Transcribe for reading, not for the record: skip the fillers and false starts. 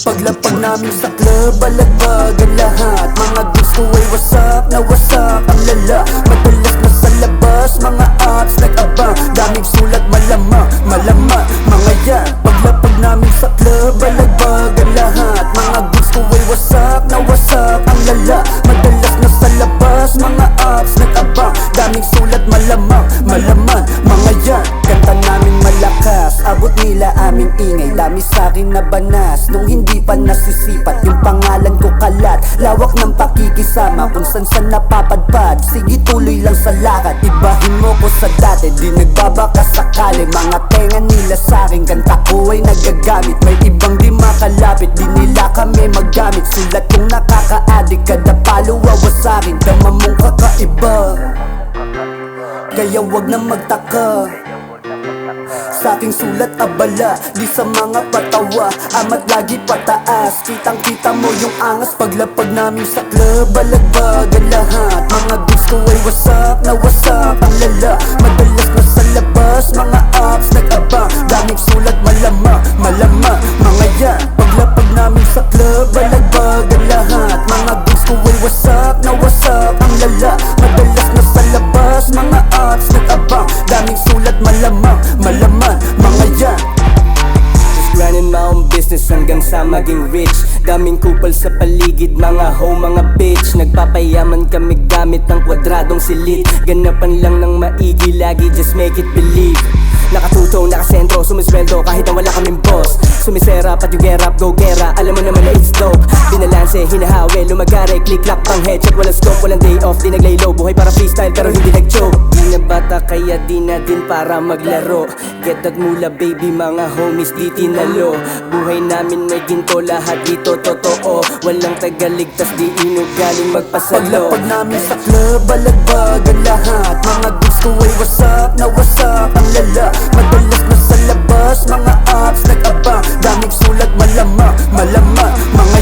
Paglapag namin sa club, balagbag ang lahat. Mga dudes ko ay wasak na wasak ang lala. Madalas na sa labas, mga apps nag-abang. Daming sulat malama, malama, mga yan. Paglapag namin sa club, balagbag ang lahat. Mga dudes ko ay wasak na wasak ang lala. Madalas na sa labas, mga apps nag-abang. Daming sulat malama, malama, mga yan. Kanta namin malakas, abot nila aming ingay. Dami sa'kin na banas, nung hindi pa nasisipat. Yung pangalan ko kalat, lawak ng pakikisama. Kung san napapadpad, sige tuloy lang sa lakad. Ibahin mo ko sa dati, di nagbabaka sakali. Mga tenga nila sa'kin, kanta ko ay nagagamit. May ibang di makalapit, di nila kami magamit. Sulat kong nakaka-addict, kada palo wawasakin. Dama mong kakaiba, kaya wag na magtaka. Sa'king sulat abala, di sa mga patawa. Amat lagi pataas, kitang kita mo yung angas. Paglapag namin sa club, balagbag ang lahat. Mga dudes ko ay wasak na wasak ang lala. Madalas na sa labas, mga apps nag-abang. Daming sulat malama, malama, mga yan. Paglapag namin sa club, balagbag ang lahat. Mga dudes ko ay wasak na wasak ang lala. Madalas na sa labas, mga apps nag-abang. Daming sulat malama, malama, mga yan. Just running my own business hanggang sa maging rich. Daming kupal sa paligid, mga hoe, mga bitch. Nagpapayaman kami gamit ng kwadradong silid. Ganapan lang ng maigi, lagi just make it believe. Nakatuto, nakasentro, sumisweldo kahit na wala kaming boss. Sumisera, pati yung gerap, go gera, alam mo naman na it's dope. Binalanse, hinahawi, lumagare, click-clap, pang headshot. Walang scope, walang day off, di naglay low. Buhay para freestyle pero hindi nag-joke. Di na bata kaya di na din para maglaro. Get that mula baby, mga homies di tinalo. Buhay namin may ginto, lahat dito totoo. Walang tagaligtas, di inugaling magpasalo. Paglapag namin sa club, balagbag ang lahat. Mga dudes ko ay wasak na wasak ang lala. Madalas na sa labas, mga apps nag-abang. Daming sulat malama, malama, mga